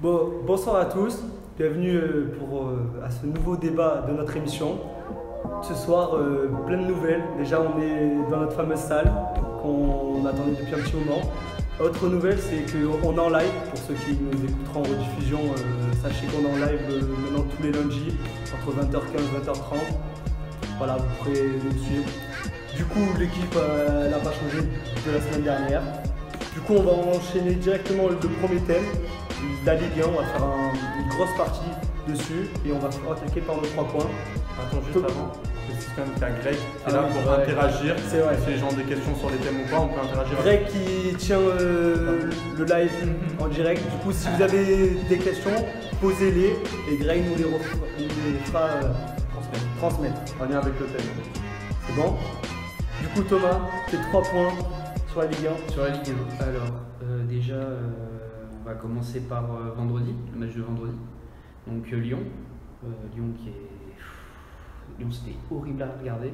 Bon, bonsoir à tous, bienvenue à ce nouveau débat de notre émission. Ce soir, plein de nouvelles. Déjà, on est dans notre fameuse salle qu'on attendait depuis un petit moment. Autre nouvelle, c'est qu'on est en live. Pour ceux qui nous écouteront en rediffusion, sachez qu'on est en live maintenant tous les lundis entre 20h15 et 20h30. Voilà, vous pourrez nous suivre. Du coup, l'équipe n'a pas changé de la semaine dernière. Du coup, on va enchaîner directement le premier thème, la Ligue 1. On va faire une grosse partie dessus et on va attaquer par nos 3 points. Attends, juste avant, c'est quand même qu'il y a Greg qui est là pour ouais, interagir. C'est vrai. Si les gens ont des questions sur les thèmes ou pas, on peut interagir. Greg qui tient le live en direct. Du coup, si vous avez des questions, posez-les et Greg nous les fera transmettre. En lien avec le thème. C'est bon? Du coup, Thomas, tes 3 points sur la Ligue 1. Sur la Ligue 1. Alors, déjà, on va commencer par vendredi, le match de vendredi. Donc Lyon. Lyon Lyon, c'était horrible à regarder.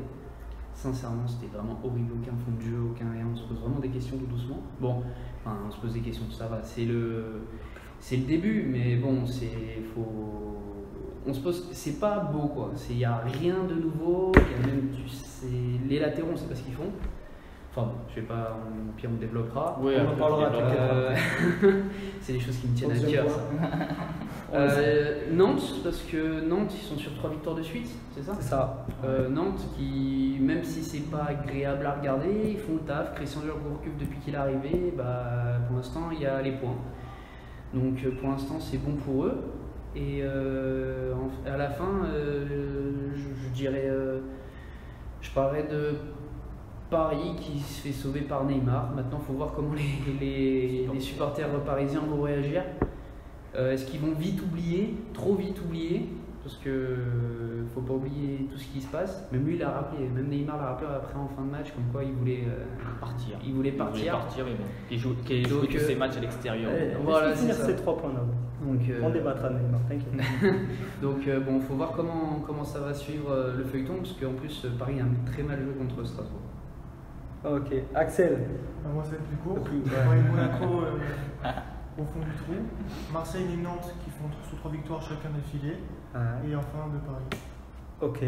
Sincèrement, c'était vraiment horrible. Aucun fond de jeu, aucun rien. On se pose vraiment des questions tout doucement. Bon, enfin, on se pose des questions, ça va. C'est le début, mais bon, on se pose, c'est pas beau quoi. Il n'y a rien de nouveau. Y a même, les latéraux, on sait pas ce qu'ils font. Enfin bon, je sais pas, au pire on développera. Oui, on en parlera. C'est des choses qui me tiennent à cœur. Nantes, parce que Nantes, ils sont sur 3 victoires de suite, c'est ça? C'est ça. Nantes, qui, même si c'est pas agréable à regarder, ils font le taf. Christian Gourcuff, depuis qu'il est arrivé, pour l'instant, il y a les points. Donc pour l'instant, c'est bon pour eux. Et à la fin, je dirais, je parlerai de Paris qui se fait sauver par Neymar. Maintenant, il faut voir comment les supporters parisiens vont réagir. Est-ce qu'ils vont vite oublier, trop vite oublier? Parce que faut pas oublier tout ce qui se passe. Même lui, il l'a rappelé, même Neymar l'a rappelé après en fin de match, comme quoi il voulait partir. Il voulait partir, mais bon. Il joue tous ses matchs à l'extérieur. Voilà, c'est ces 3 points là. Donc, on débattra Neymar, t'inquiète. Donc bon, faut voir comment ça va suivre le feuilleton, parce qu'en plus Paris a un très mal joué contre Strasbourg. Ok, Axel. Moi, ça va être plus court. Ouais. Paris Monaco au fond du trou. Marseille et Nantes qui font sous 3 victoires chacun d'affilée. Et enfin de Paris. Ok,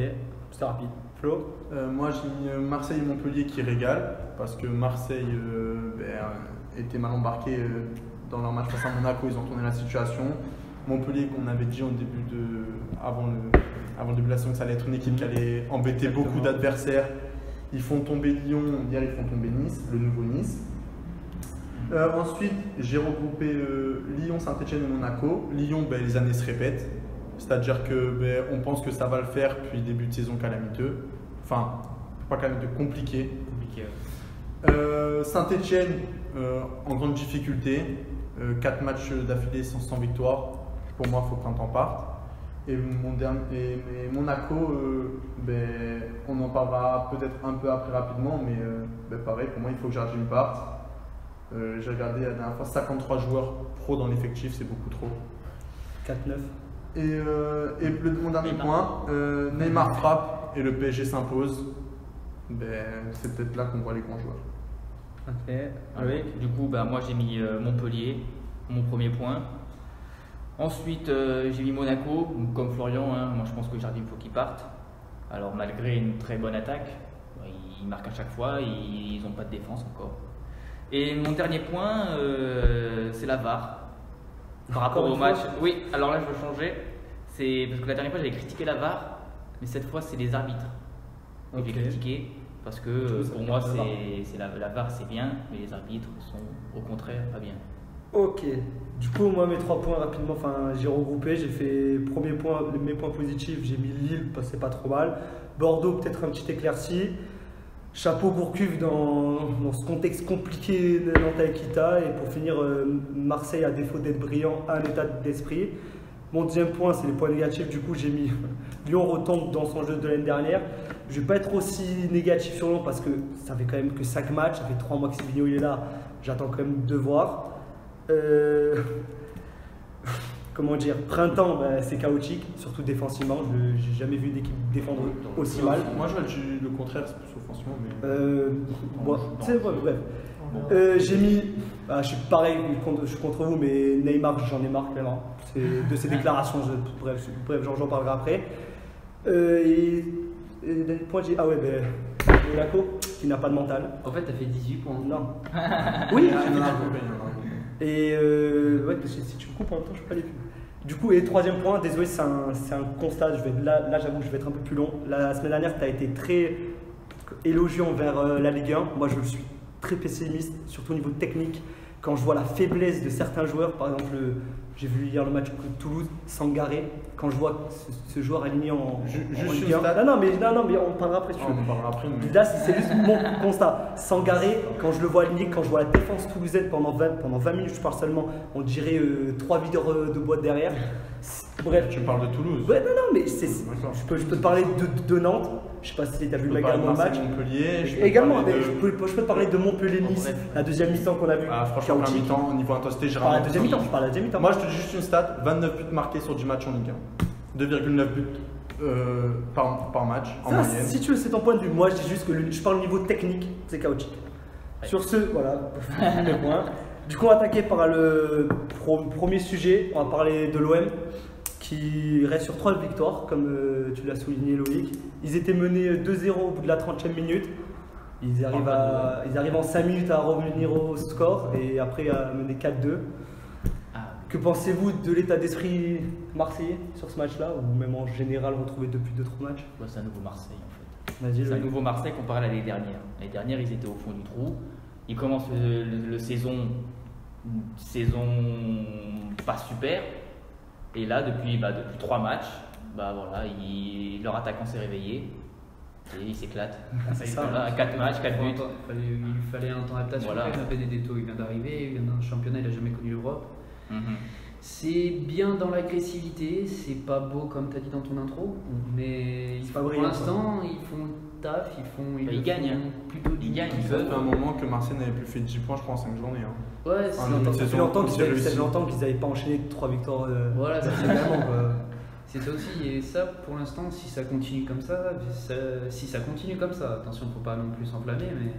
c'était rapide. Flo? Moi j'ai mis Marseille et Montpellier qui régalent parce que Marseille était mal embarqué dans leur match face à Monaco, ils ont tourné la situation. Montpellier, qu'on avait dit avant le début de la saison que ça allait être une équipe qui allait embêter beaucoup d'adversaires. Ils font tomber Lyon, hier ils font tomber Nice, le nouveau Nice. Ensuite, j'ai regroupé Lyon, Saint-Etienne et Monaco. Lyon, les années se répètent. C'est-à-dire que on pense que ça va le faire, puis début de saison calamiteux. Enfin, pas calamiteux, compliqué. Saint-Etienne, en grande difficulté. 4 matchs d'affilée sans victoire. Pour moi, il faut que Printemps parte. Et Monaco, on en parlera peut-être un peu après rapidement, mais pareil, pour moi, il faut que Jardim parte. J'ai regardé la dernière fois 53 joueurs pro dans l'effectif, c'est beaucoup trop. 4-9. Et mon dernier point, Neymar frappe et le PSG s'impose. C'est peut-être là qu'on voit les grands joueurs. Ok. Oui. Du coup, moi j'ai mis Montpellier, mon premier point. Ensuite, j'ai mis Monaco, comme Florian. Moi je pense que Jardim, il faut qu'il parte. Alors, malgré une très bonne attaque, ils marquent à chaque fois, ils n'ont pas de défense encore. Et mon dernier point, c'est la VAR. Par rapport au match. Oui, alors là je veux changer. C'est parce que la dernière fois j'avais critiqué la VAR, mais cette fois c'est les arbitres. Okay. J'ai critiqué parce que pour moi la VAR c'est bien, mais les arbitres sont au contraire pas bien. Ok. Du coup, moi mes 3 points rapidement, j'ai regroupé, j'ai fait premier point, mes points positifs, j'ai mis Lille parce que c'est pas trop mal. Bordeaux, peut-être un petit éclairci. Chapeau Gourcuff dans ce contexte compliqué de Nantes-Aquita. Et pour finir, Marseille, à défaut d'être brillant, a un état d'esprit. Mon deuxième point, c'est les points négatifs. Du coup, j'ai mis Lyon retombe dans son jeu de l'année dernière. Je ne vais pas être aussi négatif sur Lyon parce que ça fait quand même que 5 matchs. Ça fait 3 mois que Sivigno est là. J'attends quand même de voir. comment dire, printemps, c'est chaotique, surtout défensivement. Je n'ai jamais vu d'équipe défendre aussi mal. Moi, je vois le contraire, c'est plus offensivement. Mais... Bon, c'est vrai, bref. J'ai mis, je suis pareil, je suis contre vous, mais Neymar, j'en ai marre clairement. De ses déclarations, bref, j'en parlerai après. Et les points, j'ai. Ah ouais, Monaco, qui n'a pas de mental. En fait, t'as fait 18 points. Non. Oui, il y en a un peu. Et ouais, si tu me coupes en même temps, je peux pas les plus. Du coup, et troisième point, désolé, c'est un constat. Là, j'avoue, je vais être un peu plus long. La semaine dernière, tu as été très élogieux envers la Ligue 1. Moi, je suis très pessimiste, surtout au niveau technique. Quand je vois la faiblesse de certains joueurs, par exemple, j'ai vu hier le match contre Toulouse, Sangaré. Quand je vois ce joueur aligné en Ligue 1. Non, mais on parlera après. On parlera après. Mais... Là, c'est juste mon constat. Sangaré, quand je le vois aligné, quand je vois la défense toulousaine pendant 20 minutes, je parle seulement, on dirait 3 videurs de boîte derrière. Bref. Tu parles de Toulouse. Ouais, non, mais je peux te parler de Nantes. Je sais pas si tu as vu également le match. Montpellier. Également, je peux te parler de Montpellier-Nice, la deuxième mi-temps qu'on a vu. Franchement, la mi-temps, au niveau intensité, j'ai la deuxième mi-temps, je parle de la deuxième mi-temps. Moi, je te dis juste une stat 29 buts marqués sur 10 matchs en Ligue 1. 2,9 buts par match en moyenne. Si tu veux, c'est ton point de vue. Moi, je dis juste que je parle au niveau technique, c'est chaotique. Ouais. Sur ce, voilà, mes points. Du coup, on va attaquer par le premier sujet. On va parler de l'OM qui reste sur 3 victoires, comme tu l'as souligné, Loïc. Ils étaient menés 2-0 au bout de la 30e minute. Ils arrivent en 5 minutes à revenir au score et après à mener 4-2. Que pensez-vous de l'état d'esprit marseillais sur ce match-là, ou même en général retrouvé depuis 2-3 matchs? C'est un nouveau Marseille en fait. Vas-y, c'est un nouveau Marseille comparé à l'année dernière. L'année dernière, ils étaient au fond du trou. Ils commencent le saison pas super. Et là, depuis 3 matchs, voilà, leur attaquant s'est réveillé. Et il s'éclate. C'est ça. 4 matchs, 4 buts. Il fallait un temps d'adaptation. Voilà. Il a fait des détours, il vient d'arriver, il vient d'un championnat, il n'a jamais connu l'Europe. C'est bien dans l'agressivité, c'est pas beau comme tu as dit dans ton intro, mais pour l'instant ils font le taf, ils gagnent. Plutôt ils gagnent. Ça fait un moment que Marseille n'avait plus fait 10 points, je crois, en 5 journées. Hein. Ouais, ça fait longtemps qu'ils n'avaient pas enchaîné 3 victoires. Voilà, c'est vraiment. C'est ça aussi, et ça pour l'instant, si ça continue comme ça, attention, faut pas non plus s'enflammer, mais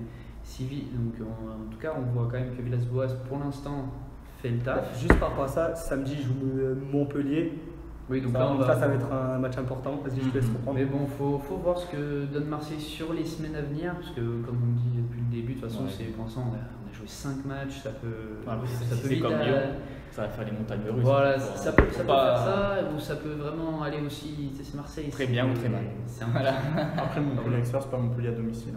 donc en tout cas, on voit quand même que Villas-Boas pour l'instant fait le taf. Juste par rapport à ça, samedi joue Montpellier. Oui, donc ça va être un match important. Vas-y, je te laisse reprendre. Mais bon, faut voir ce que donne Marseille sur les semaines à venir, parce que comme on dit depuis le début, de toute façon, c'est pour l'instant, on a joué 5 matchs, ça peut vite comme Lyon, ça va faire les montagnes russes. Voilà, ça peut faire ça, ou ça peut vraiment aller aussi. C'est Marseille. Très bien ou très mal. Après, Montpellier extérieur, c'est pas Montpellier à domicile.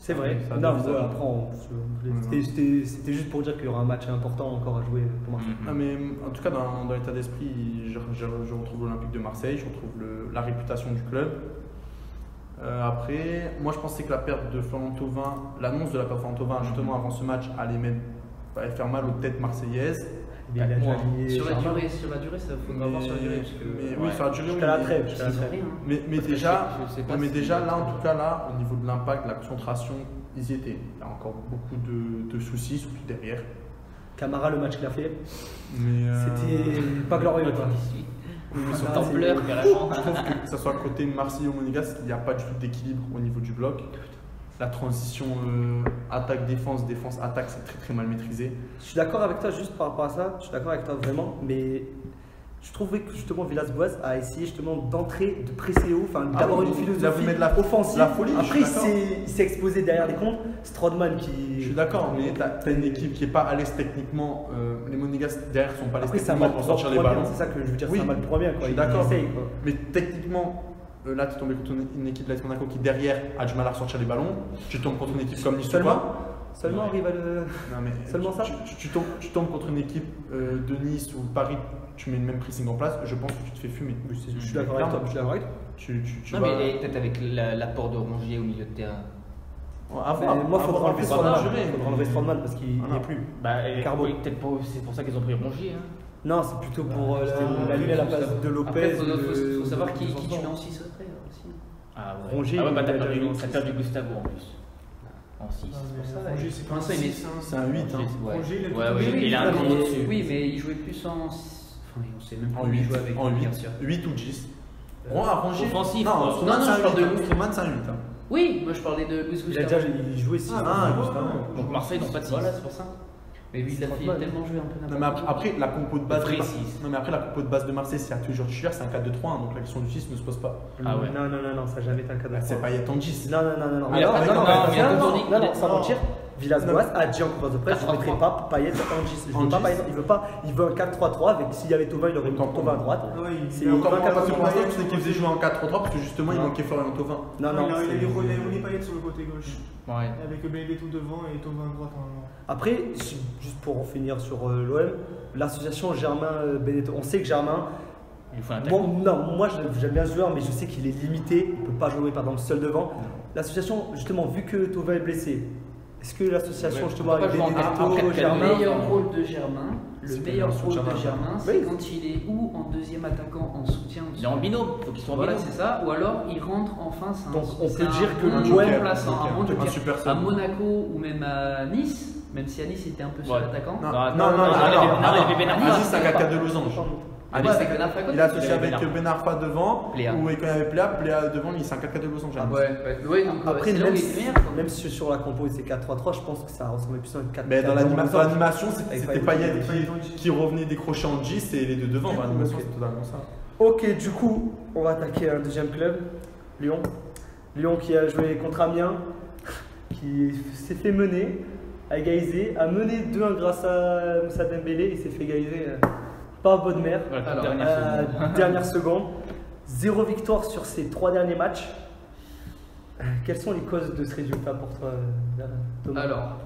C'est vrai. Non, après, c'était juste pour dire qu'il y aura un match important encore à jouer pour Marseille. Mais en tout cas, dans l'état d'esprit, je retrouve l'Olympique de Marseille, je retrouve la réputation du club. Après, moi je pensais que la perte de Florent Thauvin, l'annonce de la perte de Florent Thauvin justement avant ce match allait faire mal aux têtes marseillaises. Sur la durée, ça faudra voir sur la durée. Oui, sur la durée. Jusqu'à la trêve. Mais déjà, là, en tout cas, là, au niveau de l'impact, de la concentration, ils y étaient. Il y a encore beaucoup de soucis, surtout derrière. Camara, le match qu'il a fait, c'était pas glorieux. T'en pleures carrément. Je trouve que ce soit côté Marseille ou Monégasque, il n'y a pas du tout d'équilibre au niveau du bloc. La transition attaque-défense, défense-attaque, c'est très très mal maîtrisé. Je suis d'accord avec toi juste par rapport à ça, je suis d'accord avec toi vraiment, mais je trouvais que justement Villas-Boas a essayé justement d'entrer, de presser haut, d'avoir une philosophie offensive. Folie, après il s'est exposé derrière les comptes, Strootman qui... Je suis d'accord, mais t'as une équipe qui n'est pas à l'aise techniquement, les Monégasques derrière sont pas à l'aise techniquement pour sortir les ballons. C'est ça que je veux dire, c'est un mal pour bien. Je suis d'accord, mais techniquement... Là, tu tombes contre une équipe de l'AS Monaco qui derrière a du mal à ressortir les ballons. Tu tombes contre une équipe comme Nice. Seulement arrive à le. Non, mais seulement ça. Tu tombes contre une équipe de Nice ou Paris, tu mets le même pressing en place. Je pense que tu te fais fumer. Je suis d'accord avec toi. Non, mais peut-être avec l'apport de Rongier au milieu de terrain. Moi, il faudra enlever Strootman parce qu'il n'y est plus. Carbo. C'est pour ça qu'ils ont pris Rongier. Non, c'est plutôt pour l'allumer à la place de Lopez. Il faut savoir qui tu mets en 6 après aussi. Rongier, t'as perdu Gustavo en plus. En 6. Rongier, c'est un 8. C'est un 8. Rongier, il a un gros dessus. Oui, mais il jouait plus en. Enfin, on sait même En pas où il 8, joue avec en lui, 8, bien sûr. 8 ou 10. Arrangé. offensif. Non, Non, Stroman, non, c'est un je parle 8. de- Stroman, c'est un 8. Oui, moi je parlais de Luis Il a Gustavo. déjà il jouait 6 Donc Marseille n'ont pas de 6. Voilà, c'est pour ça. Mais lui, il a fait tellement joué un peu Non, mais après, la compo de base. Vrai de... 6. Non, mais après, la compo de base de Marseille, c'est toujours titulaire, c'est un 4-2-3-1, donc la question du 6 ne se pose pas. Ah ouais. Non, ça n'a jamais été un cas de C'est pas Yatan 10. Non. Mais il a pas de- non, mais Non, sans mentir, Villas-Boas a dit en conférence de presse, je ne mettrai pas Payet en 10. Je veux pas Payet, il veut un 4-3-3 avec s'il y avait Thauvin, il aurait mis Thauvin à droite. C'est Mais encore un moins parce que 4-3-3. pour l'instant, tu sais qu'il faisait jouer en 4-3-3 parce que justement, il manquait Florian Thauvin. Non, Il a c'est- remis Payet sur le côté gauche. Ouais. Avec Benedetto devant et Thauvin à droite. Après, juste pour en finir sur l'OM, l'association Germain-Benedetto, on sait que Germain, Il faut un attaquant. moi j'aime bien ce joueur, mais je sais qu'il est limité, il ne peut pas jouer par exemple seul devant. L'association, justement, vu que Thauvin est blessé, est-ce que l'association, Ouais, justement, on peut avec pas jouer en Benedetto, 4-4-2. Germain, Le meilleur rôle de Germain, C'est Germain. c'est Oui. quand il est ou en deuxième attaquant en soutien. Il est en binôme, il faut qu'il soit en Voilà, binôme. c'est ça. Ou alors il rentre enfin. Donc, on c'est peut un dire que bon le Joker, remplaçant, un bon un joker. super À sub. Monaco ou même à Nice, même si à Nice il était un peu sur Ouais. l'attaquant. Non, Non, il avait Ben Arfa. Vas-y, c'est un 4-4 de losange. Ouais, avec Ben Arfa à côté. Il a associé Il avait avec Ben Ben Arfa devant, Pléa. ou quand il y avait Pléa devant, c'est un 4-4 de losange. Ah ouais, ouais, donc Après, c'est là où même il est si, meilleur. quoi. même si sur la compo c'est 4-3-3, je pense que ça ressemblait plus à un 4 Mais dans l'animation, Avec c'était Payet. Payet qui revenait décrocher en 10 et les deux devant. Dans l'animation, ok. c'est totalement ça. Ok, du coup, on va attaquer un deuxième club, Lyon. Lyon qui a joué contre Amiens, qui s'est fait mener, a égalisé, a mené 2-1 grâce à Moussa Dembélé, il s'est fait égaliser par Bodmer. Voilà, Alors, dernière seconde. Dernière seconde. 0 victoire sur ses 3 derniers matchs. Quelles sont les causes de ce résultat pour toi, Thomas? Alors,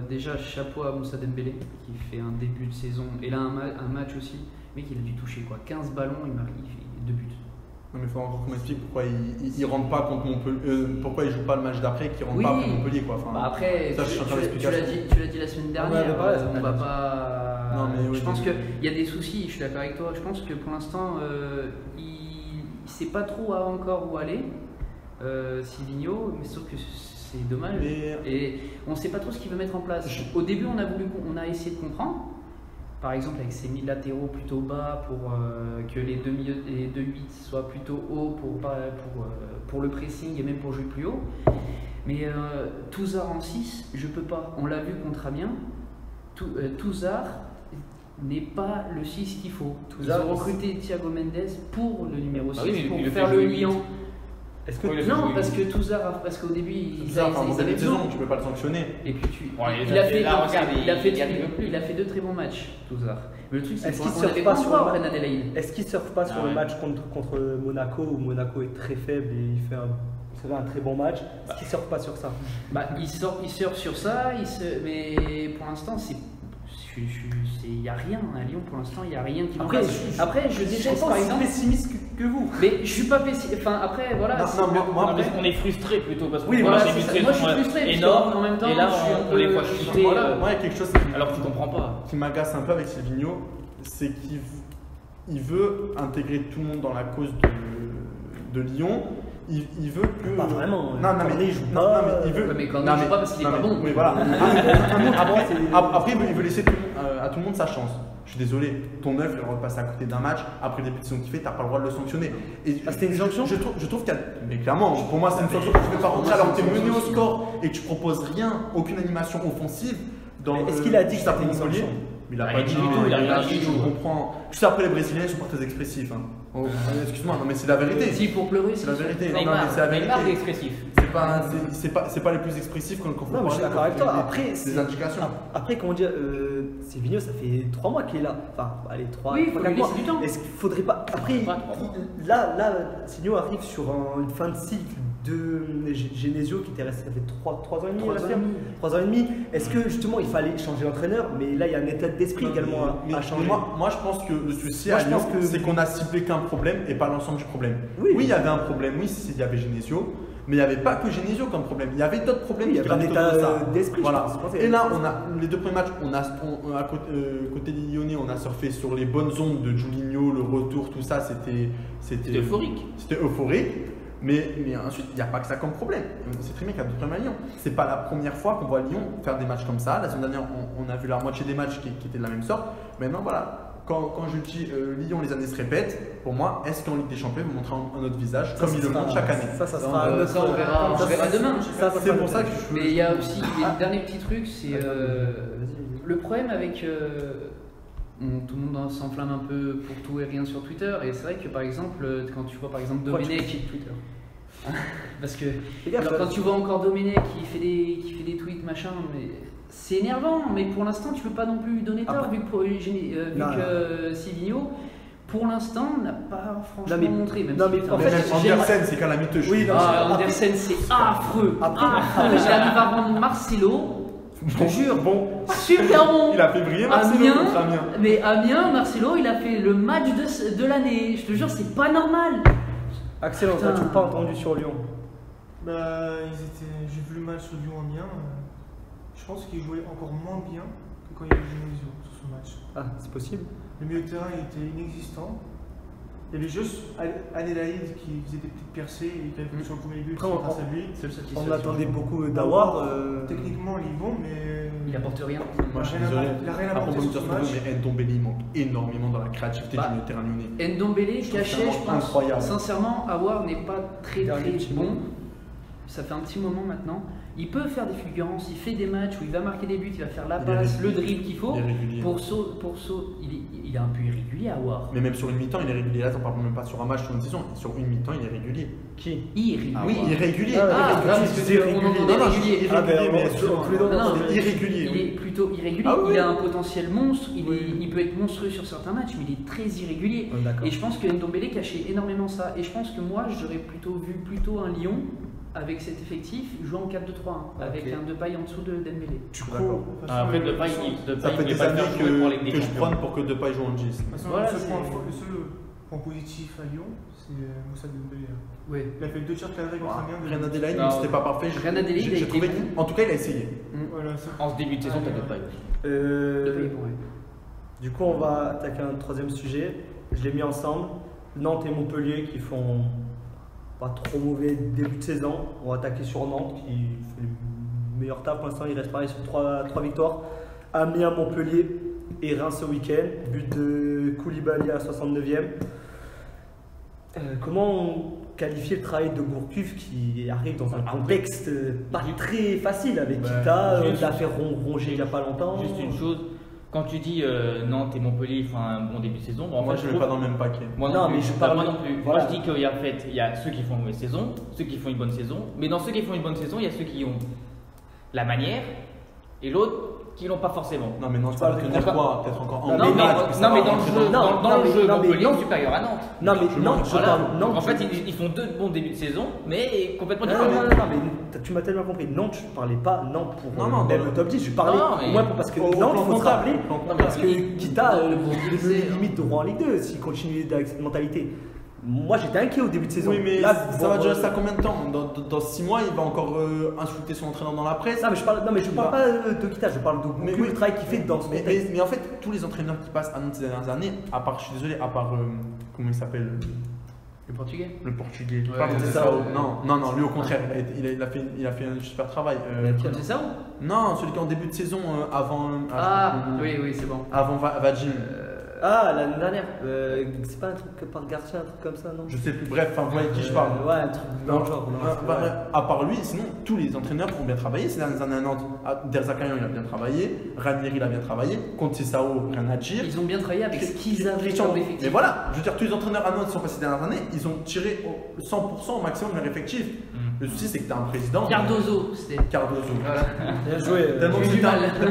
déjà chapeau à Moussa Dembélé qui fait un début de saison et là un match aussi. Le mec il a dû toucher quoi, 15 ballons, il marque 2 buts. Non, mais il faut encore qu'on m'explique pourquoi il rentre pas contre Montpellier, pourquoi il joue pas le match d'après, qu'il rentre Oui. pas contre Montpellier. Quoi. Enfin, Bah après, ça, je suis en train d'expliquer. tu l'as dit la semaine en dernière, avait parlé la on semaine va dernière. pas. Non, mais oui, je pense mais- qu'il y a des soucis, je suis d'accord avec toi. Je pense que pour l'instant, il ne sait pas trop encore où aller, Silvino, mais sauf que c'est dommage. Mais- Et on ne sait pas trop ce qu'il veut mettre en place. Au début, on a essayé de comprendre. Par exemple, avec ses latéraux plutôt bas pour que les deux 8 soient plutôt hauts pour le pressing et même pour jouer plus haut. Mais Touzard en 6, je peux pas. On l'a vu contre Amiens. Touzard n'est pas le 6 qu'il faut. Touzard, Ils ont recruté Thiago Mendes pour le numéro 6 Ah oui, mais pour il le faire fait le jouer liant. vite. Est-ce que Oui, il a Non, joué parce vite. que Touzard, parce qu'au début, ils Ça, enfin, en avaient début de besoin. saison, tu peux pas le sanctionner. Et puis Ouais, il a fait, là, regarde, il a fait, il y arrive plus. il a fait 2 très bons matchs, Touzard. Mais le truc, c'est Est-ce qu'on qu'il surfe n'avait pas pas sur encore le- Renan Adelaide. Est-ce qu'il ne surfe pas sur Ah le ouais. match contre Monaco où Monaco est très faible et il fait un très bon match? Est-ce qu'il ne surfe pas sur ça? Bah, il sort sur ça, mais pour l'instant, il n'y a rien à Lyon. Pour l'instant, il n'y a rien qui Après, Après, je Je déteste suis par pas aussi exemple. pessimiste que vous. Mais je suis pas pessimiste. Enfin, après, voilà. Non, c'est- non, moi, Non, mais on est frustré plutôt parce que Oui, voilà, voilà, c'est c'est ça. Moi, je suis frustré, parce énorme qu'en même temps, et là je suis un on les peu- voit chuter Voilà, moi, il y a quelque chose alors que tu comprends pas. qui m'agace un peu avec Silvino, c'est qu'il veut intégrer tout le monde dans la cause de Lyon. Il veut que. Pas vraiment. Non, non, Cornet, mais il joue non, pas. non, mais il veut. Ouais, mais Cornet, non, il joue pas parce qu'il est non, pas mais- bon. Oui, voilà. c'est- Après, il veut laisser à tout le monde sa chance. Je suis désolé, ton œuf, il va repasser à côté d'un match. Après les petites qu'il fait, t'as pas le droit de le sanctionner. Et Ah, c'était une sanction je trouve qu'il y a. Mais clairement, pour moi, c'est une sanction que tu fais pas rentrer alors que t'es mené au score et que tu proposes rien, aucune animation offensive. Mais est-ce qu'il a dit que c'était une Montpellier sanction? Il a Ah, pas il dit dit du tout, il a rien dit du je tout. comprends. Tu sais, après, les Brésiliens, ils sont pas très expressifs. Hein. Oh, excuse-moi, non, mais c'est la vérité. Si, pour pleurer, C'est la vérité. Non, mais Neymar, c'est la Neymar est vérité. expressif. C'est pas les plus expressifs quand on Non, mais je suis d'accord avec toi. Après, des c'est- indications. Après, comment dire, Silvino, ça fait 3 mois qu'il est là. Enfin, allez, 3, Oui, il faut 4 lui mois. laisser du temps. Est-ce qu'il faudrait pas. Après, Pas 3 mois. là, Silvino arrive sur une fin de cycle de Genesio qui était resté, ça fait 3 ans et demi. 3 ans et demi. 3 ans et demi. Est-ce que justement il fallait changer l'entraîneur? Mais là, il y a un état d'esprit également à changer. Moi, je pense que le souci Moi, à je Lyon, pense que- c'est qu'on a ciblé qu'un problème et pas l'ensemble du problème. Oui. il y avait un problème, oui, il y avait Genesio, mais il n'y avait pas que Genesio comme problème. Il y avait d'autres problèmes Il y qui avait un gravitaient autour de état ça. d'esprit, je Voilà. pense. Je pense. Et là, les 2 premiers matchs, à côté des Lyonnais, on a surfé sur les bonnes ondes de Julinho, le retour, tout ça, c'était euphorique. C'était euphorique. Mais ensuite, il n'y a pas que ça comme problème. C'est très bien qu'il y a d'autres problèmes à Lyon. C'est pas la première fois qu'on voit Lyon faire des matchs comme ça. La semaine dernière, on a vu la moitié des matchs qui étaient de la même sorte. Maintenant, voilà, quand je dis Lyon, les années se répètent, pour moi, est-ce qu'en Ligue des Champions, ils vont montrer un autre visage comme ils le montrent chaque année? Ça sera un autre. Ça, on verra demain. C'est pour ça que je Mais il y a aussi le dernier petit truc, c'est le problème avec. Tout le monde s'enflamme un peu pour tout et rien sur Twitter. Et c'est vrai que par exemple, quand tu vois par exemple Domenech. Twitter. Parce que alors, quand tu vois encore Domenech qui fait des tweets, machin, mais c'est énervant. Mais pour l'instant, tu peux pas non plus lui donner tort, vu que Silvino, pour l'instant, n'a pas franchement montré. Même en fait, Andersen, c'est calamiteux. Oui, Andersen, c'est affreux. J'arrive à rendre Marcelo. Je te jure, super bon. Il a fait briller Marcelo contre Amiens. Mais Amiens, Marcelo, il a fait le match de l'année. Je te jure, c'est pas normal. Axel, on t'a toujours pas entendu sur Lyon. J'ai vu le match sur Lyon-Amiens. Je pense qu'ils jouaient encore moins bien que quand il y avait Genesio sur ce match. Ah, c'est possible. Le milieu de terrain était inexistant. Il y avait juste Adelaide qui faisait des petites percées et qui avait fait sur le premier but grâce à lui. On attendait beaucoup d'Awar. Techniquement, il est bon, mais. Il apporte rien. Moi, je suis désolé. Il a rien apporté sur ce match. Mais Ndombele, il manque énormément dans la créativité du milieu de terrain lyonnais. Ndombele, caché, je pense. Incroyable. Sincèrement, Awar n'est pas très bon. Ça fait un petit moment maintenant. Il peut faire des fulgurances, il fait des matchs où il va marquer des buts, il va faire la passe, le dribble qu'il faut. Il est un peu irrégulier à voir. Mais même sur une mi-temps, il est régulier. Là, on parle même pas sur un match, sur une saison. Sur une mi-temps, il est régulier. Qui irrégulier. Oui, irrégulier. Irrégulier. Il est plutôt irrégulier. Il a un potentiel monstre. Il peut être monstrueux sur certains matchs, mais il est très irrégulier. Et je pense que Ndombele cachait énormément ça. Et je pense que moi, j'aurais plutôt vu un Lyon avec cet effectif jouant en 4-2-3-1 avec un Depay en dessous de Dembélé. Après Depay, ça fait des années que je prône pour que Depay joue en 10. Voilà, le seul point positif à Lyon, c'est Moussa Dembélé. Ouais. Il a fait 2 tirs cadrés contre Amiens. Reine Adélaïde, c'était pas parfait. J'ai trouvé en tout cas, il a essayé. En ce début de saison, t'as Depay. Depay, bon, ouais. Du coup, on va attaquer un troisième sujet. Je l'ai mis ensemble. Nantes et Montpellier qui font pas trop mauvais début de saison. On va attaquer sur Nantes qui fait le meilleur taf pour l'instant. Il reste pareil sur 3 victoires. Amiens, Montpellier et Reims ce week-end. But de Koulibaly à 69e. Comment qualifier le travail de Gourcuff qui arrive dans un contexte pas très facile avec Kita, l'a fait ronger il n'y a pas longtemps. Juste une chose. Quand tu dis Nantes et Montpellier font un bon début de saison, moi je ne mets pas dans le même paquet. Moi non plus. Moi je dis qu'il y a ceux qui font une mauvaise saison, ceux qui font une bonne saison, mais dans ceux qui font une bonne saison, il y a ceux qui ont la manière et l'autre qui l'ont pas forcément. Non mais non, tu vas tenir quoi? Peut-être encore en Non mais dans le jeu, Montpellier est supérieur à Nantes. Non mais non, en fait ils font 2 bons débuts de saison, mais complètement différents. Non mais tu m'as tellement compris. Nantes, je parlais pas Nantes pour le top 10, je parlais moi parce que Nantes, il faut se rappeler, parce que Kita limite auront en Ligue 2 s'il continue avec cette mentalité. Moi j'étais inquiet au début de saison. Oui, mais là, ça va durer ça combien de temps? Dans 6 mois, il va encore insulter son entraîneur dans la presse. Non, mais je parle pas de Kita, je parle de le travail qu'il fait dans ce contexte. Mais en fait, tous les entraîneurs qui passent à Nantes ces dernières années, à part, je suis désolé, à part, comment il s'appelle? Le portugais. Ouais, pas Sao. Non, lui au contraire, il a fait un super travail. C'est ça ou? Non, celui qui est en début de saison avant. Oui, c'est bon. Avant Vagin. L'année dernière, c'est pas un truc par Garcia, un truc comme ça, non? Je sais plus, bref, vous voyez de qui je parle. Ouais, un truc dans le genre. À part lui, sinon, tous les entraîneurs ont bien travaillé ces dernières années à Nantes. Derzakarian, il a bien travaillé. Ranieri, il a bien travaillé. Conte Sao, rien à dire. Ils ont bien travaillé avec ce qu'ils avaient comme effectif. Mais voilà, je veux dire, tous les entraîneurs à Nantes qui sont passés ces dernières années, ils ont tiré 100% au maximum de leur effectif. Le souci, c'est que tu as un président. Cardozo, c'était. Voilà. Bien joué. Tellement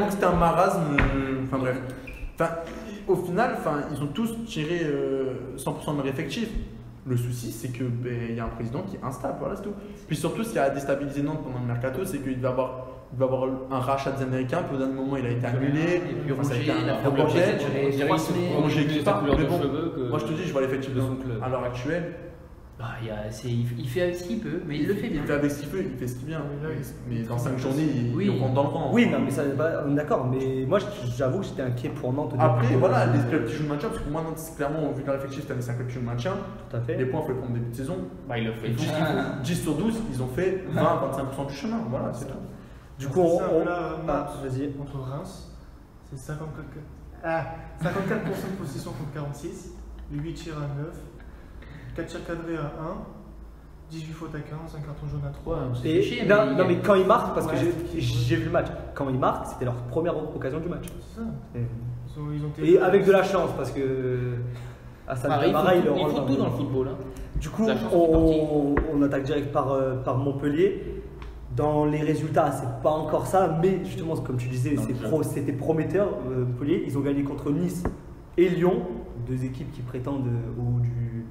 que c'était un marasme. Enfin bref. Au final, ils ont tous tiré 100% de leur effectif. Le souci, c'est que y a un président qui est instable, voilà, c'est tout. Puis surtout, ce qui a déstabilisé Nantes pendant le mercato, c'est qu'il va avoir un rachat des Américains, puis au dernier moment, il a été annulé. Et puis Rongier, il a fait un projet. Rongier qui part. Mais bon, moi je te dis, je vois l'effectif de son club à l'heure actuelle. Il fait avec ce qu'il peut, mais il le fait bien. Il fait avec ce qu'il peut, il fait ce qu'il vient. Mais dans 5 journées, il rentre dans le rang. Oui, non, mais ça, on est d'accord. Mais moi, j'avoue que j'étais inquiet pour Nantes. Après, voilà, les clubs qui jouent le maintien, parce que moi, Nantes, clairement, vu que leur effectif, c'est un club qui joue le maintien. Tout à fait. Les points, il faut les prendre au début de saison. Il le fait. 10 sur 12, ils ont fait 20-25% du chemin. Voilà, c'est tout. Du coup, vas-y. Contre Reims, c'est 54. 54% de possession contre 46, 8 tirs à 9, 4 tirs cadrés à 1, 18 fautes à 15, un carton jaune à 3. Et, non, mais quand ils marquent, parce que j'ai vu le match, quand ils marquent, c'était leur première occasion du match. C'est ça. Et avec de la chance, parce que Hassan Camara, il faut tout dans le football. Hein. Du coup, on attaque direct par Montpellier. Dans les résultats, c'est pas encore ça, mais justement, comme tu disais, c'était prometteur. Montpellier, ils ont gagné contre Nice et Lyon, deux équipes qui prétendent au haut du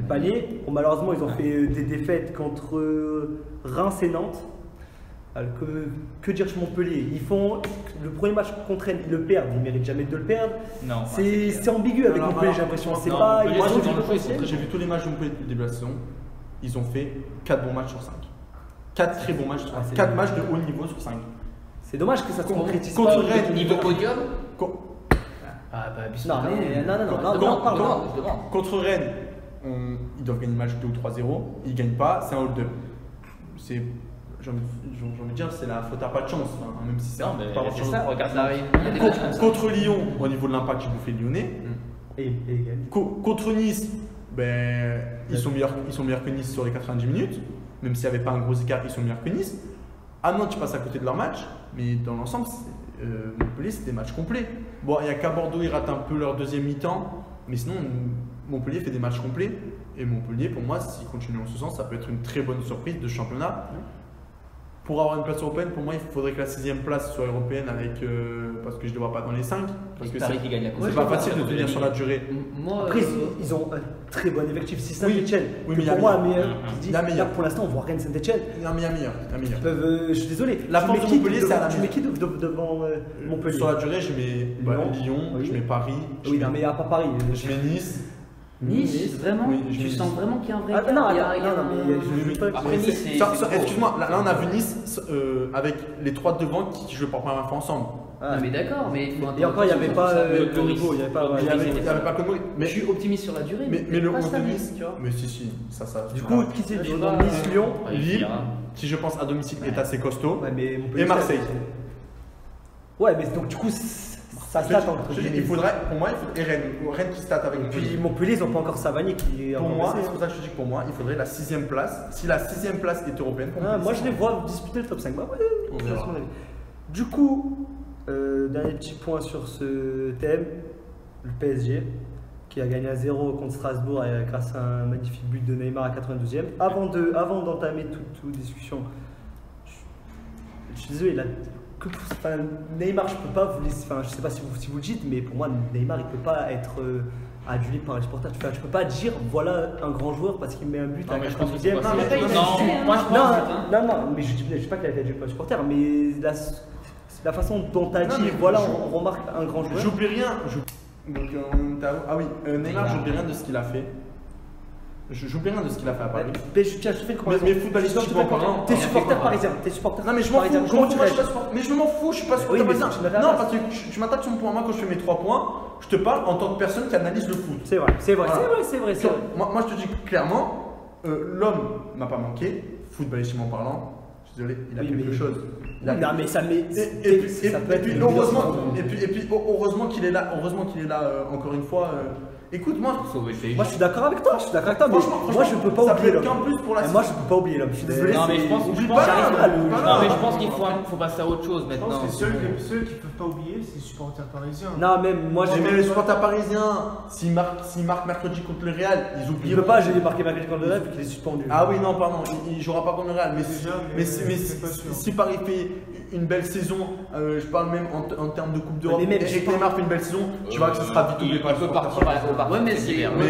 panier. Bon, malheureusement, ils ont fait des défaites contre Reims et Nantes. Alors, que dire sur Montpellier? Ils font le premier match contre Rennes, ils le perdent, ils méritent jamais de le perdre. Non, c'est ambigu avec Montpellier, j'ai l'impression. C'est pas. Moi, j'ai vu tous les matchs de Montpellier depuis le début de la saison. Ils ont fait 4 bons matchs sur 5. 4 très bons matchs sur 5. 4 matchs de haut niveau sur 5. C'est dommage que ça se concrétise contre pas. Rennes, niveau podium. Non. Contre Rennes, ils doivent gagner le match 2 ou 3-0. Ils gagnent pas, c'est un hold-up. J'ai envie de dire, c'est la faute à pas de chance, hein, même si c'est pas de chance. Ça, regarde là. Contre Lyon, au niveau de l'impact, j'ai bouffé le Lyonnais. Et Contre Nice, ils sont meilleurs que Nice sur les 90 minutes. Même s'il n'y avait pas un gros écart, ils sont meilleurs que Nice. À Nantes, tu passes à côté de leur match, mais dans l'ensemble, Montpellier, c'était match complet. Bon, il n'y a qu'à Bordeaux, ils ratent un peu leur deuxième mi-temps, mais sinon, Montpellier fait des matchs complets. Et Montpellier, pour moi, s'ils continuent en ce sens, ça peut être une très bonne surprise de championnat. Pour avoir une place européenne, pour moi, il faudrait que la 6ème place soit européenne parce que je ne les vois pas dans les 5. Parce que c'est pas facile de tenir sur la durée. Après, ils ont un très bon effectif. Si Saint-Etienne, pour moi, meilleur. Pour l'instant, on voit Rennes Saint-Etienne. Non, mais il y a meilleur. Je suis désolé. La force de Montpellier, c'est à la Tu mets qui devant Montpellier? Sur la durée, je mets Lyon, je mets Paris. Oui, non, mais il n'y a pas Paris. Je mets Nice. Nice, vraiment? Tu sens vraiment qu'il y a un vrai écart? Non, mais je après Nice, excuse-moi, là on a vu Nice avec les 3 devant qui jouaient pour la première fois ensemble. Ah, mais d'accord, mais et encore, il n'y avait pas il n'y avait pas Claude Maurice. Je suis optimiste sur la durée, mais le 11 de Nice, tu vois. Mais si, ça. Du coup, qui c'est Nice-Lyon? Lille, qui je pense à domicile est assez costaud. Et Marseille. Ouais, mais donc du coup, ça state entre Rennes qui state avec Montpellier. Puis Montpellier, ils n'ont pas encore Savanier qui est pour moi, c'est pour ça que je te dis que pour moi, il faudrait la 6ème place. Si la 6ème place est européenne, pour moi je les vois disputer le top 5. On verra. Du coup, dernier petit point sur ce thème, le PSG qui a gagné à 0 contre Strasbourg grâce à un magnifique but de Neymar à 92e. Avant d'entamer toute discussion, je suis désolé, Neymar, je peux pas vous laisser, je sais pas si vous le dites, mais pour moi, Neymar, il peut pas être adulé par les supporters. Je peux pas dire voilà un grand joueur parce qu'il met un but à 92e. Non, mais je dis pas qu'il a été adulé par les supporters, mais la façon dont tu as dit, voilà, on remarque un grand joueur. J'oublie rien. Neymar, j'oublie rien de ce qu'il a fait. J'oublie rien de ce qu'il a fait à Paris. Mais je te fais une comparaison. Mais footballistiquement parlant, t'es supporter parisien. Non, mais je m'en fous. Mais je m'en fous, je suis pas supporter parisien. Non, parce que tu m'attaques sur mon point. Moi, quand je fais mes 3 points, je te parle en tant que personne qui analyse le foot. C'est vrai. Moi, je te dis clairement, l'homme m'a pas manqué, footballistiquement parlant. Je suis désolé, il a quelque chose. Non, mais ça met. Et puis, heureusement qu'il est là. Encore une fois. Écoute, moi je suis d'accord avec toi, mais moi je peux pas oublier l'homme. Moi je peux pas oublier l'homme, je suis désolé. Non, mais je pense qu'il faut passer à autre chose maintenant. Je pense que ceux qui peuvent pas oublier, c'est les supporters parisiens. Non, même moi j'ai les supporters parisiens. S'ils marquent mercredi contre le Real, ils oublient. Il peut pas, j'ai marqué mercredi contre le Real vu qu'il est suspendu. Ah oui, non, pardon, il jouera pas contre le Real. Mais si Paris fait une belle saison, je parle même en termes de Coupe d'Europe, et Neymar fait une belle saison, tu vois que ce sera vite oublié par le partir au Barça. Mais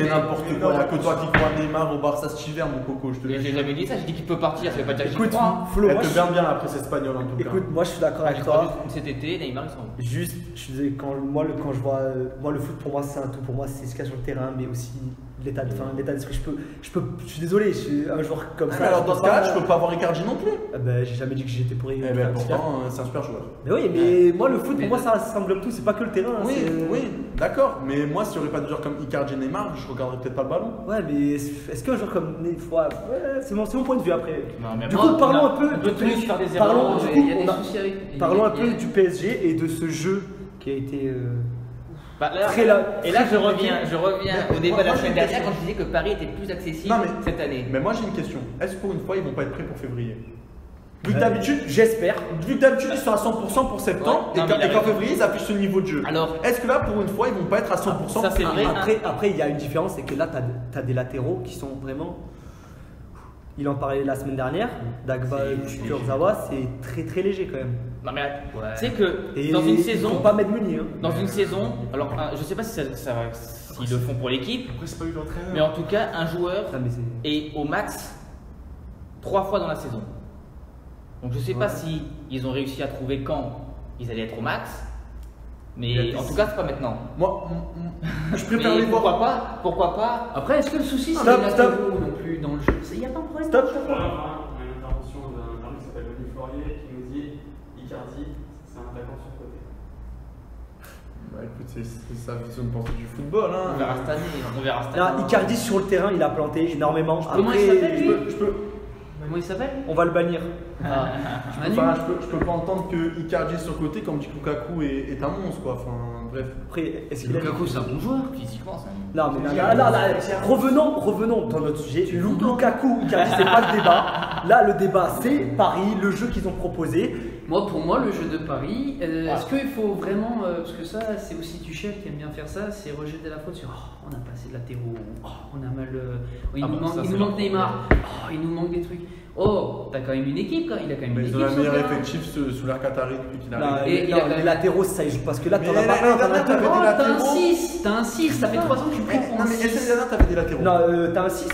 n'importe quoi, il n'y a que toi qui crois Neymar au Barça cet hiver, mon coco. Je te j'ai jamais dit ça, j'ai dit qu'il peut partir, ça veut pas dire qu'il écoute, Flo, elle te vient bien la presse espagnole en tout cas. Écoute, moi je suis d'accord avec toi. Cet été, Neymar il s'en va. Juste, je suis désolé, quand je vois. Moi le foot pour moi c'est un tout, pour moi c'est ce qu'il y a sur le terrain, mais aussi l'état d'esprit. Je suis désolé, je suis un joueur comme ça. Alors dans ce cas-là, je peux pas avoir Icardi non plus. J'ai jamais dit que j'étais pour Icardi. Pourtant, c'est un super joueur. Mais oui, mais moi le foot pour moi ça ressemble tout, c'est pas que le terrain. Oui, d'accord, mais moi s'il n'y aurait pas de joueurs comme Icardi et Neymar, je regarderais peut-être pas le ballon. Ouais, mais est-ce qu'un joueur comme Neymar, c'est mon point de vue après. Du coup, parlons un peu Parlons un peu du PSG et de ce jeu qui a été Et là, je reviens au débat de la semaine dernière quand je disais que Paris était plus accessible cette année. Mais moi j'ai une question. Est-ce que pour une fois ils vont pas être prêts pour février? Vu que d'habitude, j'espère. Vu que d'habitude ils sont à 100% pour septembre et qu'en février ils affichent ce niveau de jeu. Alors, est-ce que là pour une fois ils vont pas être à 100%? Ça c'est vrai. Après, il y a une différence, c'est que là, tu as des latéraux qui sont vraiment. Il en parlait la semaine dernière, Dagba Kurzawa, c'est très très léger quand même. Non mais tu sais que dans une saison, faut pas mettre Meunier. Hein. Dans une saison, alors je sais pas si s'ils le font pour l'équipe, Après, c'est pas eu l'entraîneur. mais en tout cas, un joueur Ah, mais est au max 3 fois dans la saison. Donc je sais pas si ils ont réussi à trouver quand ils allaient être au max, mais en tout cas c'est pas maintenant. Moi, je préfère Mais les voir. pourquoi pas. Après, est-ce que le souci c'est Stop, les stop. latéraux non plus dans le jeu? Il n'y a pas de problème. Stop. On a une intervention d'un homme qui s'appelle Denis Fleurier qui nous dit Icardi, c'est un attaquant surcoté. Bah écoute, c'est sa vision de pensée du football. On verra cette année. Là, Icardi sur le terrain, il a planté énormément. Comment il s'appelle, lui Je peux, Comment il s'appelle? On va le bannir. Manu. je peux pas entendre que Icardi sur le côté comme dit que Lukaku est un monstre quoi. Enfin bref. Après, est-ce qu'il a Lukaku, c'est un bon joueur. Physiquement, ça. Non, mais là, revenons dans notre sujet. Lukaku, Icardi, c'est pas le débat. Là, le débat, c'est Paris, le jeu qu'ils ont proposé. Pour moi, le jeu de Paris, est-ce qu'il faut vraiment, parce que ça, c'est aussi Tuchel qui aime bien faire ça, c'est rejeter la faute sur on a pas assez de latéraux, on a mal, il nous manque Neymar, il nous manque des trucs. Oh, t'as quand même une équipe, quoi. Il a quand même une Ils équipe. ont la sur meilleure le terrain. effectif sous l'ère Qatari depuis qu'il Là, arrive. Et il a quand les même- latéraux, ça joue parce que là, t'en Mais as pas l'année un, t'en as dernière, deux. t'avais des Oh, t'as un latéraux. 6, ça fait 3 ans que tu prends pour Non un mais 6. l'année dernière t'avais des latéraux. Non, t'as un 6.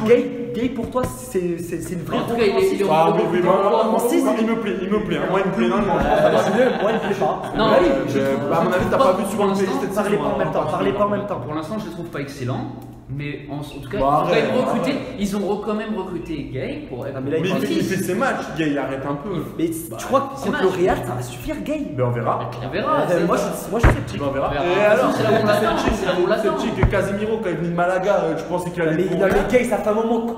Gay, pour toi, c'est une vraie En tout cas, il est Ah oui, oui, En six, il me plaît, il me plaît. Moi il me plaît, non, Moi, il me plaît pas. Non, Bah oui, à mon avis t'as pas vu sur le Pour PSG l'instant, cette Parlez saison. pas en même temps, parlez pas en même temps. Pour l'instant, je le trouve pas excellent. Mais en tout cas, Bah, ils ont quand même arrête, recruté. arrête. Ils ont quand même recruté Gay pour être. Ah, mais là, Mais il il fait ses matchs, gars, il arrête un peu. Mais tu crois que c'est contre le match. Real, ça va suffire, Gay? Ben on verra. On verra. Moi, je suis sceptique. Ben, on verra. verra. Et alors, C'est là où on l'attend, c'est là où on l'attend. sceptique, Casemiro quand il venait de Malaga, tu pensais qu'il allait Mais courir. Gay, ça fait un moment qu'on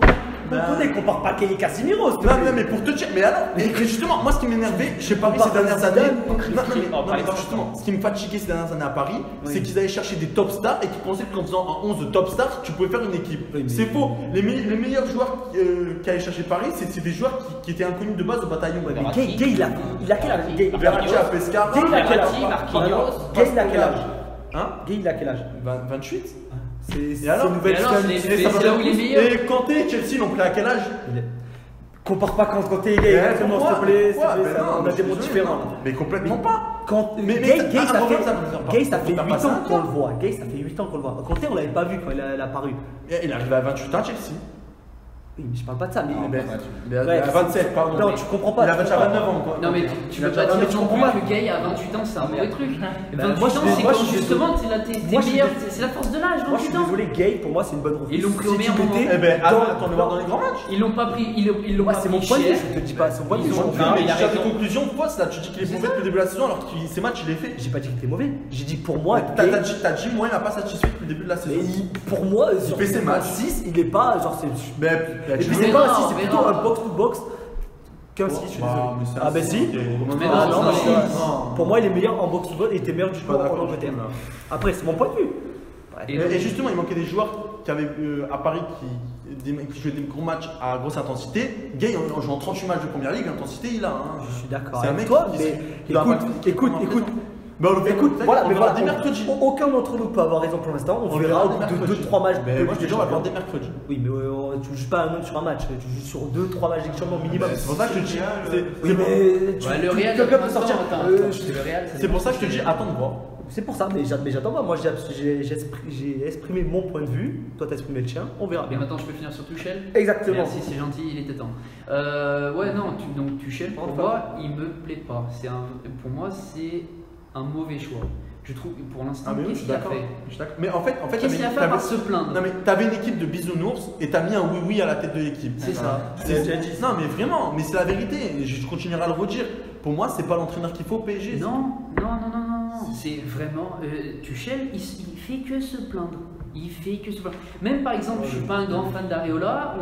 connaît, qu'on part pas Gay et Casemiro. s'il te Non, plaît. non, mais pour te dire, mais alors, mais justement, moi ce qui m'énervait chez Paris ces dernières années, non, mais justement, ce qui me fatiguait ces dernières années à Paris, c'est qu'ils allaient chercher des top stars et qu'ils pensaient qu'en faisant un 11 de top stars, tu pouvais faire une équipe. Oui, mais- C'est faux. Les meilleurs joueurs qu'allaient chercher Paris, c'est des joueurs qui étaient inconnus de base au bataillon. Mais Gay, il a quel âge? Gay, Verratti à Pescara. Gay, il a quel âge? Verratti, Marquinhos. Gay, il a quel âge? Hein Gay, il a quel âge? 28. C'est alors une nouvelle Et alors, scan. c'est- Et c'est ça va là où il est meilleur. Et Kanté, Chelsea l'ont pris à quel âge? Compare pas Kanté et Gay, exactement, s'il te plaît. Pourquoi s'il te plaît, Ben non, on a mais des je mondes suis différents. désolé, mais complètement pas. Mais Gay, t'as un problème, ça veut dire pas. Gay, ça Faut fait faire 8 passer un ans qu'on temps. le voit. Gay, ça fait 8 ans qu'on le voit. Kanté, on l'avait pas vu quand il a apparu. Il arrive à 28 ans, Chelsea. Oui, mais je parle pas de ça. Mais Il a Ouais, 27, pardon. non, tu comprends pas. Il a tu 29 ans, quoi. Non mais tu Il a peux pas déjà dire 28 non ans. plus que Gay à 28 ans c'est un mauvais truc. 28 moi, ans je- c'est moi, comme je suis justement t'es Moi, je suis meilleur, désolé. c'est la force de l'âge, Moi, je suis 28 ans. désolé, Gay, pour moi, c'est une bonne recrue. Ils l'ont pris au Si meilleur tu moment. mettais Eh ben, dans- attends, on le voir dans les grands matchs. Ils l'ont pas pris, ils l'ont Moi, pas c'est mon pris point de vue, cher. je te dis pas. C'est mon point de vue. Ils je ont m'en pris- fous. Mais il a tu as des raison. conclusions fausses là, tu dis qu'il est mauvais depuis le début de la saison alors que ces matchs il est fait. J'ai pas dit qu'il était mauvais. J'ai dit que pour moi, T'as Gay, dit, moi il n'a pas satisfait depuis le début de la mais saison. pour moi, sur fait ses matchs. 6, il est pas genre c'est. Mais Et puis tu c'est Mais pas un non, 6, c'est mais plutôt non. un box to box qu'un 6. Je suis désolé. Ah bah si. Mais Ah non, non, non, mais non. pour moi, il est meilleur en box to box. Il était meilleur du pas sport en d'accord, Angleterre. je suis Après, c'est mon point de vue. Et justement, il manquait des joueurs qui avaient à Paris qui jouaient des gros matchs à grosse intensité. Gay, en jouant 38 matchs de première ligue, l'intensité il a. Hein. Je suis d'accord C'est un avec mec toi, qui- mais qui doit écoute. Mais on le verra, Écoute, voilà, on mais verra voilà, dès mercredi. aucun d'entre nous peut avoir raison pour l'instant. On verra au bout de 2-3 matchs. Mais de moi je te Ligue dis, des on va le voir Champions. dès mercredi. Oui, mais tu joues pas un homme sur un match, tu joues sur 2-3 matchs de Ligue des Champions minimum. C'est pour ça que je te dis. Oui, mais Ouais, le Real, quelqu'un peut sortir. c'est le Real. C'est pour ça que je te dis, attends de voir. C'est pour ça, mais j'attends pas. Moi, j'ai exprimé mon point de vue. Toi, t'as exprimé le tien. On verra Et bien. maintenant je peux finir sur Tuchel. Exactement. Merci, c'est gentil, il était temps. Ouais, non, donc Tuchel, pour moi, il me plaît pas. Pour moi, c'est un mauvais choix. Je trouve que pour l'instant, qu'est-ce qu'il a fait? Je suis d'accord. Mais en fait, Qu'est-ce qu'il a fait à part se plaindre? Non mais t'avais une équipe de bisounours et t'as mis un oui-oui à la tête de l'équipe. C'est ça. Non mais vraiment, mais c'est la vérité. Je continuerai à le redire. Pour moi, c'est pas l'entraîneur qu'il faut au PSG. Non. C'est vraiment. Tuchel, il fait que se plaindre. Il fait que se plaindre. Même par exemple, je suis pas un grand fan d'Areola.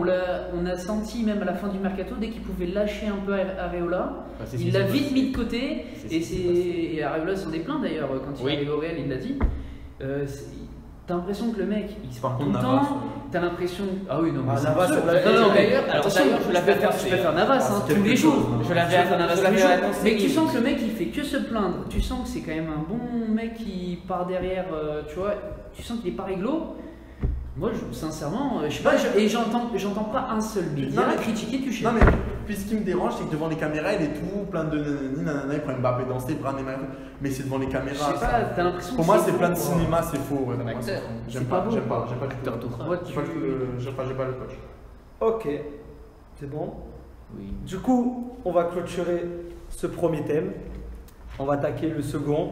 On a senti même à la fin du mercato, dès qu'il pouvait lâcher un peu Areola, il l'a vite mis de côté. Et Areola s'en est plaint d'ailleurs quand il est arrivé au Real, il l'a dit. T'as l'impression que le mec, il se Par parle tout contre, le Navas, temps. T'as l'impression. Ah oui, non, mais Ah, c'est Navas, sûr. on l'a fait. Non, non, mais D'ailleurs, attention, je l'avais je préfère Navas Ah, hein, c'est tous les quelque jours. chose, non. Je l'avais préfère Navas tous les jours. annoncé, Mais tu oui. sens que le mec, il fait que se plaindre. Tu sens que c'est quand même un bon mec qui part derrière, tu vois. Tu sens qu'il est pas réglo. Moi, sincèrement, je sais pas, et j'entends pas un seul média Non, mais- critiquer Tuchel. Non mais puis ce qui me dérange c'est que devant les caméras il est tout plein de nanana, il prend Mbappé dans ses bras, Neymar, mais c'est devant les Je caméras. sais ça. pas, t'as l'impression Pour que moi c'est c'est plein de faux, cinéma, c'est faux. Ouais, C'est un pour moi, acteur. faux. C'est J'aime pas pas, beau. j'aime pas du Acteur tout. tout Ouais, J'ai pas le coach. Ok, c'est bon. Oui. Du coup, on va clôturer ce premier thème. On va attaquer le second.